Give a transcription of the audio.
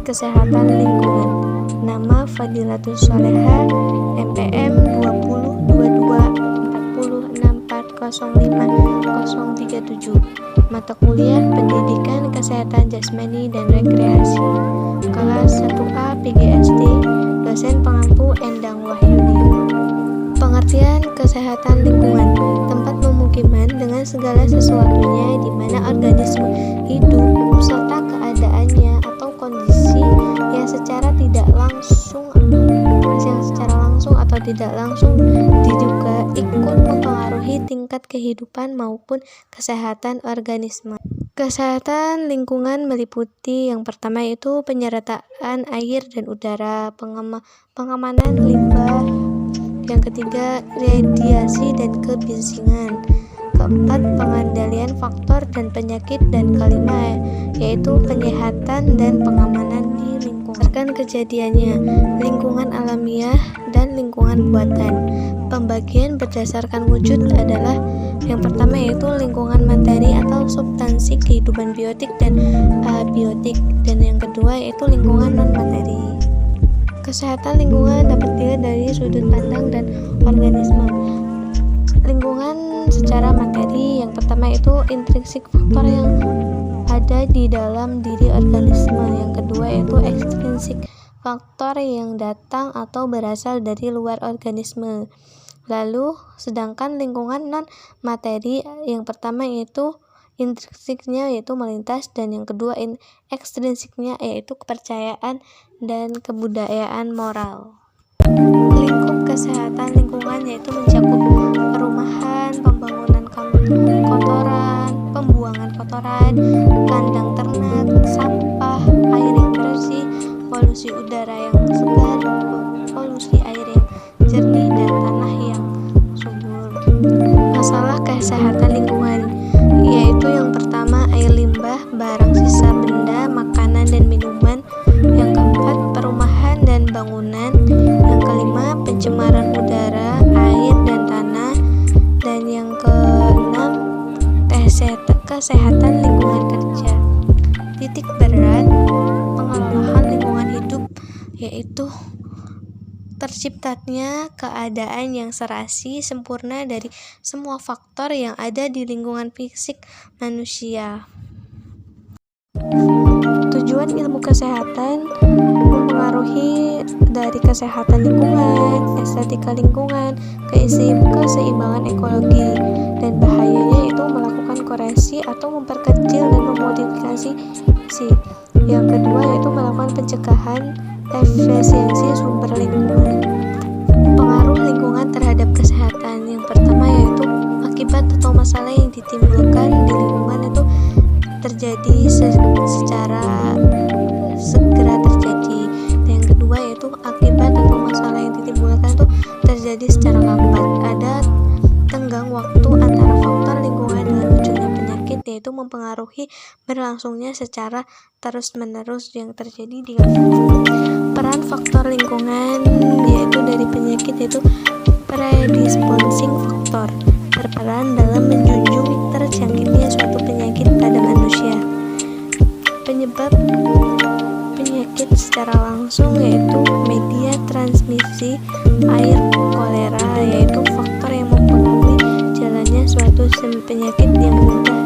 Kesehatan Lingkungan. Nama Fadilatus Soleha, MPM 20224064050037. Mata kuliah Pendidikan Kesehatan Jasmani dan Rekreasi. Kelas 1A PGSD. Dosen pengampu Endang Wahyudi. Pengertian kesehatan lingkungan: tempat pemukiman dengan segala sesuatunya di mana organisme hidup serta keadaannya atau kondisi yang secara langsung atau tidak langsung diduga ikut mempengaruhi tingkat kehidupan maupun kesehatan organisme. Kesehatan lingkungan meliputi yang pertama itu penyertaan air dan udara, pengamanan limbah, yang ketiga radiasi dan kebisingan, keempat pengendalian faktor dan penyakit, dan kelima yaitu penyehatan dan pengamanan di lingkungan. Berdasarkan kejadiannya, lingkungan alamiah dan lingkungan buatan. Pembagian berdasarkan wujud adalah yang pertama yaitu lingkungan materi atau substansi kehidupan biotik dan abiotik, dan yang kedua yaitu lingkungan non materi. Kesehatan lingkungan dapat dilihat dari sudut pandang dan organisme. Lingkungan secara materi, yang pertama itu intrinsik faktor yang ada di dalam diri organisme, yang kedua yaitu ekstrinsik faktor yang datang atau berasal dari luar organisme. Lalu sedangkan lingkungan non materi, yang pertama yaitu intrinsiknya yaitu melintas, dan yang kedua ekstrinsiknya yaitu kepercayaan dan kebudayaan moral. Lingkup kesehatan lingkungan yaitu mencakup perumahan, pembangunan kotoran, pembuangan kotoran, kandang ternak, sampah, air yang bersih, polusi udara yang segar, polusi air yang jernih, dan tanah yang subur. Masalah kesehatan lingkungan yaitu yang pertama air limbah, barang sisa benda, makanan dan minuman, yang keempat perumahan dan bangunan, yang kelima pencemaran udara, air dan tanah, dan yang keenam kesehatan lingkungan kerja. Titik berat pengelolaan lingkungan hidup yaitu terciptanya keadaan yang serasi sempurna dari semua faktor yang ada di lingkungan fisik manusia. Tujuan ilmu kesehatan mempengaruhi dari kesehatan lingkungan, estetika lingkungan, keseimbangan ekologi, dan bahayanya itu melakukan koreksi atau memperkecil dan memodifikasi. Yang kedua yaitu melakukan pencegahan efisiensi sumber lingkungan. Pengaruh lingkungan terhadap kesehatan, yang pertama yaitu akibat atau masalah yang ditimbulkan di lingkungan itu terjadi secara segera terjadi, dan yang kedua yaitu akibat atau masalah yang ditimbulkan itu terjadi secara lambat. Ada tenggang waktu antara faktor lingkungan dengan munculnya penyakit, yaitu mempengaruhi berlangsungnya secara terus-menerus yang terjadi di lingkungan. Peran faktor lingkungan yaitu dari penyakit yaitu predisposing faktor, berperan dalam menjunjung terjangkitnya suatu penyakit pada manusia. Penyebab penyakit secara langsung yaitu media transmisi air, kolera, yaitu faktor yang mempengaruhi jalannya suatu penyakit yang mudah